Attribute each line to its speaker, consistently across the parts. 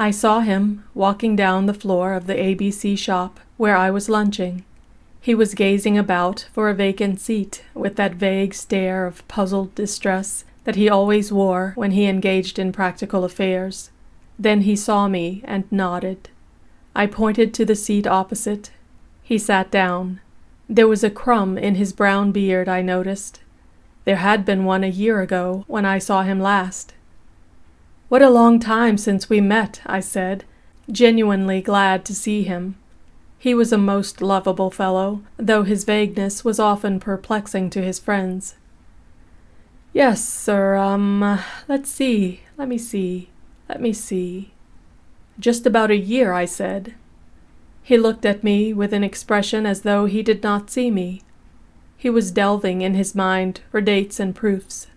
Speaker 1: I saw him walking down the floor of the ABC shop where I was lunching. He was gazing about for a vacant seat with that vague stare of puzzled distress that he always wore when he engaged in practical affairs. Then he saw me and nodded. I pointed to the seat opposite. He sat down. There was a crumb in his brown beard, I noticed. There had been one a year ago when I saw him last. "What a long time since we met," I said, genuinely glad to see him. He was a most lovable fellow, though his vagueness was often perplexing to his friends. "Yes, sir, let me see. Just about a year," I said. He looked at me with an expression as though he did not see me. He was delving in his mind for dates and proofs.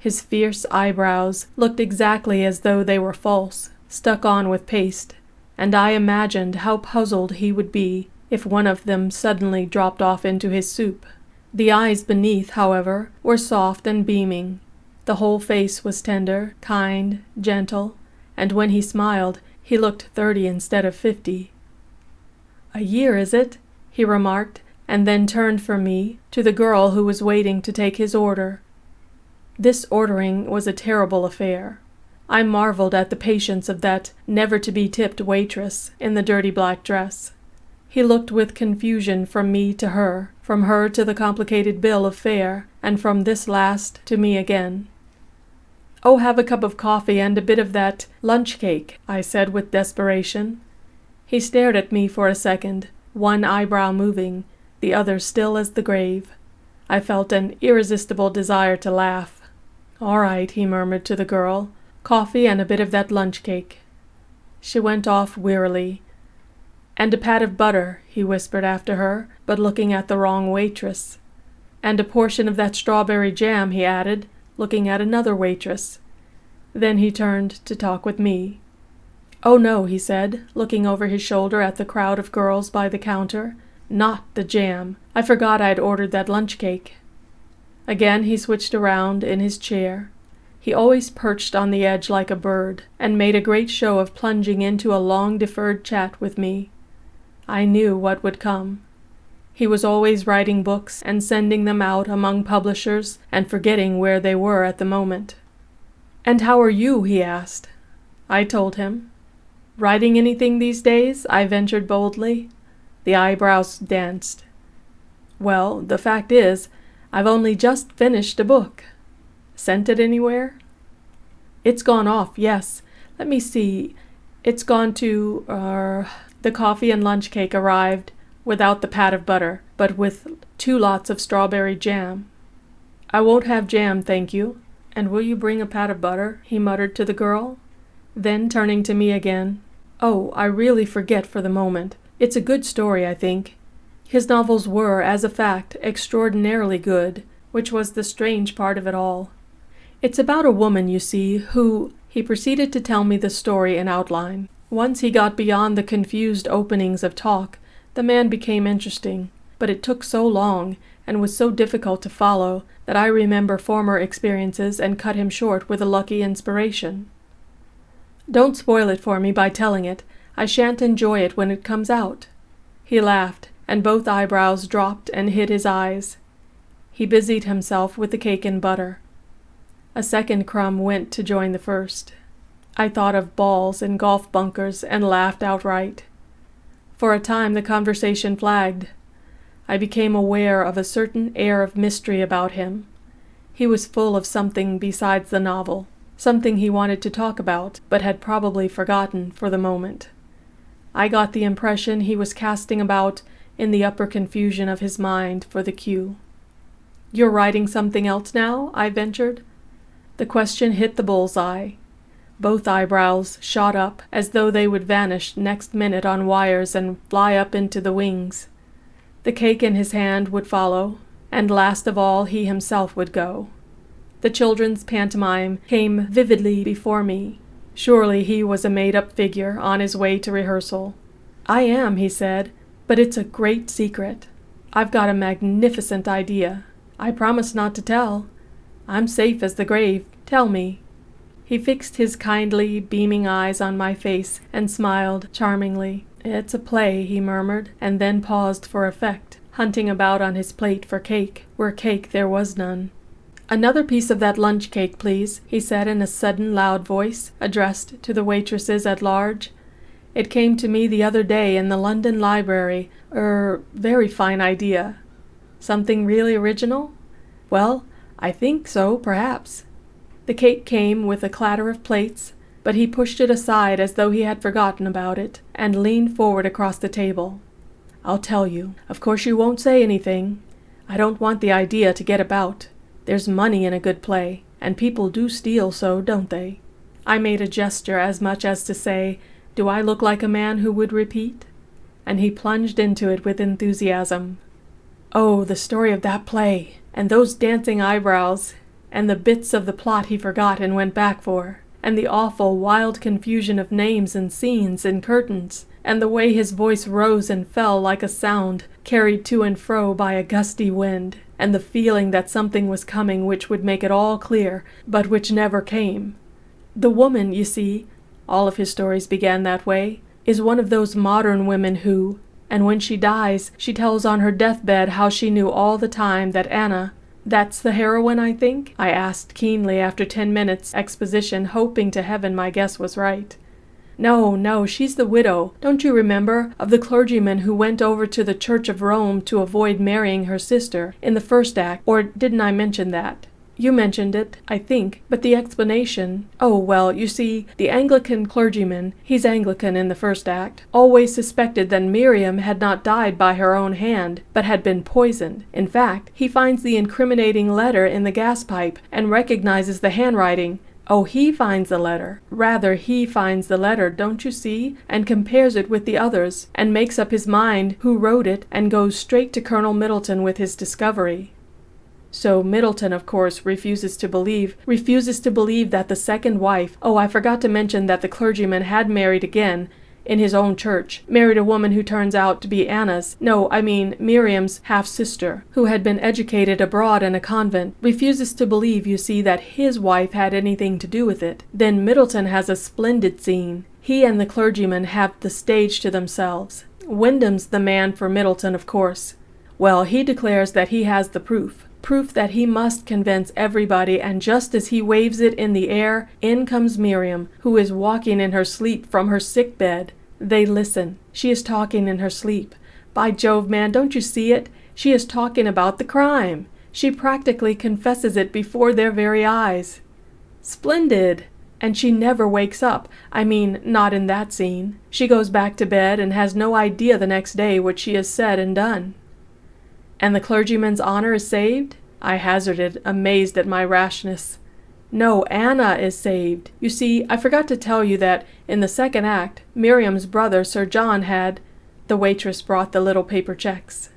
Speaker 1: His fierce eyebrows looked exactly as though they were false, stuck on with paste, and I imagined how puzzled he would be if one of them suddenly dropped off into his soup. The eyes beneath, however, were soft and beaming. The whole face was tender, kind, gentle, and when he smiled, he looked 30 instead of 50. "A year, is it?" he remarked, and then turned from me to the girl who was waiting to take his order. This ordering was a terrible affair. I marveled at the patience of that never-to-be-tipped waitress in the dirty black dress. He looked with confusion from me to her, from her to the complicated bill of fare, and from this last to me again. "Oh, have a cup of coffee and a bit of that lunch cake," I said with desperation. He stared at me for a second, one eyebrow moving, the other still as the grave. I felt an irresistible desire to laugh. "All right," he murmured to the girl. "Coffee and a bit of that lunch cake." She went off wearily. "And a pat of butter," he whispered after her, but looking at the wrong waitress. "And a portion of that strawberry jam," he added, looking at another waitress. Then he turned to talk with me. "Oh no," he said, looking over his shoulder at the crowd of girls by the counter. "Not the jam. I forgot I'd ordered that lunch cake." Again he switched around in his chair. He always perched on the edge like a bird, and made a great show of plunging into a long-deferred chat with me. I knew what would come. He was always writing books and sending them out among publishers and forgetting where they were at the moment. "And how are you?" he asked. I told him. "Writing anything these days?" I ventured boldly. The eyebrows danced. "Well, the fact is, I've only just finished a book." "Sent it anywhere?" "It's gone off, yes. Let me see. It's gone to, The coffee and lunch cake arrived without the pat of butter, but with 2 lots of strawberry jam." "I won't have jam, thank you. And will you bring a pat of butter?" he muttered to the girl. Then, turning to me again, "Oh, I really forget for the moment. It's a good story, I think." His novels were, as a fact, extraordinarily good, which was the strange part of it all. "It's about a woman, you see, who—" He proceeded to tell me the story in outline. Once he got beyond the confused openings of talk, the man became interesting, but it took so long and was so difficult to follow that I remember former experiences and cut him short with a lucky inspiration. "Don't spoil it for me by telling it. I shan't enjoy it when it comes out." He laughed, and both eyebrows dropped and hid his eyes. He busied himself with the cake and butter. A second crumb went to join the first. I thought of balls and golf bunkers and laughed outright. For a time the conversation flagged. I became aware of a certain air of mystery about him. He was full of something besides the novel, something he wanted to talk about, but had probably forgotten for the moment. I got the impression he was casting about in the upper confusion of his mind for the cue. "You're writing something else now?" I ventured. The question hit the bull's-eye. Both eyebrows shot up as though they would vanish next minute on wires and fly up into the wings. The cake in his hand would follow, and last of all he himself would go. The children's pantomime came vividly before me. Surely he was a made-up figure on his way to rehearsal. "I am," he said, "but it's a great secret. I've got a magnificent idea. I promise not to tell. I'm safe as the grave. Tell me." He fixed his kindly, beaming eyes on my face and smiled charmingly. "It's a play," he murmured, and then paused for effect, hunting about on his plate for cake, where cake there was none. "Another piece of that lunch cake, please," he said in a sudden loud voice, addressed to the waitresses at large. "It came to me the other day in the London Library. Very fine idea." "Something really original?" "Well, I think so, perhaps." The cake came with a clatter of plates, but he pushed it aside as though he had forgotten about it, and leaned forward across the table. "I'll tell you. Of course you won't say anything. I don't want the idea to get about. There's money in a good play, and people do steal so, don't they?" I made a gesture as much as to say, "Do I look like a man who would repeat?" And he plunged into it with enthusiasm. Oh, the story of that play, and those dancing eyebrows, and the bits of the plot he forgot and went back for, and the awful, wild confusion of names and scenes and curtains, and the way his voice rose and fell like a sound carried to and fro by a gusty wind, and the feeling that something was coming which would make it all clear, but which never came. The woman, you see, all of his stories began that way, is one of those modern women who, and when she dies, she tells on her deathbed how she knew all the time that Anna— "That's the heroine, I think?" I asked keenly after 10 minutes' exposition, hoping to heaven my guess was right. No, she's the widow, don't you remember, of the clergyman who went over to the Church of Rome to avoid marrying her sister, in the first act, or didn't I mention that? You mentioned it, I think, but the explanation— Oh, well, you see, the Anglican clergyman, he's Anglican in the first act, always suspected that Miriam had not died by her own hand, but had been poisoned. In fact, he finds the incriminating letter in the gas pipe and recognizes the handwriting. Oh, he finds the letter. Rather, he finds the letter, don't you see, and compares it with the others, and makes up his mind who wrote it, and goes straight to Colonel Middleton with his discovery. So Middleton, of course, refuses to believe that the second wife— oh, I forgot to mention that the clergyman had married again, in his own church, married a woman who turns out to be Miriam's half-sister, who had been educated abroad in a convent, refuses to believe, you see, that his wife had anything to do with it. Then Middleton has a splendid scene. He and the clergyman have the stage to themselves. Wyndham's the man for Middleton, of course. Well, he declares that he has the proof that he must convince everybody, and just as he waves it in the air, in comes Miriam, who is walking in her sleep from her sick bed. They listen. She is talking in her sleep. By Jove, man, don't you see it? She is talking about the crime. She practically confesses it before their very eyes. Splendid! And she never wakes up. Not in that scene. She goes back to bed and has no idea the next day what she has said and done. And the clergyman's honor is saved? I hazarded, amazed at my rashness. No, Anna is saved. You see, I forgot to tell you that, in the second act, Miriam's brother, Sir John, had— The waitress brought the little paper checks.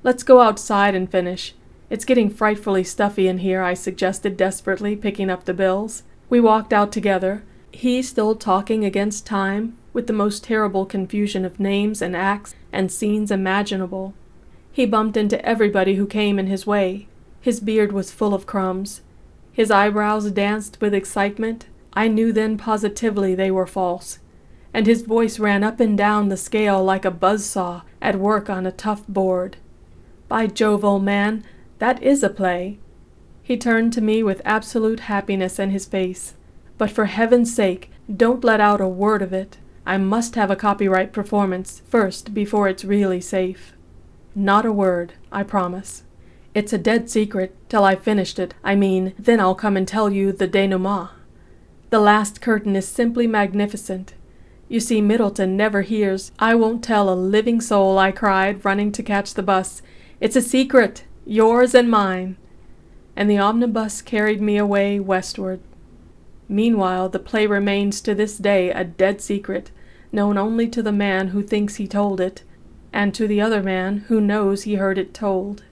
Speaker 1: "Let's go outside and finish. It's getting frightfully stuffy in here," I suggested desperately, picking up the bills. We walked out together, he still talking against time, with the most terrible confusion of names and acts and scenes imaginable. He bumped into everybody who came in his way. His beard was full of crumbs. His eyebrows danced with excitement. I knew then positively they were false. And his voice ran up and down the scale like a buzzsaw at work on a tough board. By Jove, old man, that is a play. He turned to me with absolute happiness in his face. But for heaven's sake, don't let out a word of it. I must have a copyright performance first before it's really safe. Not a word, I promise. It's a dead secret till I've finished it. Then I'll come and tell you the denouement. The last curtain is simply magnificent. You see, Middleton never hears. I won't tell a living soul, I cried, running to catch the bus. It's a secret, yours and mine. And the omnibus carried me away westward. Meanwhile, the play remains to this day a dead secret, known only to the man who thinks he told it, and to the other man who knows he heard it told.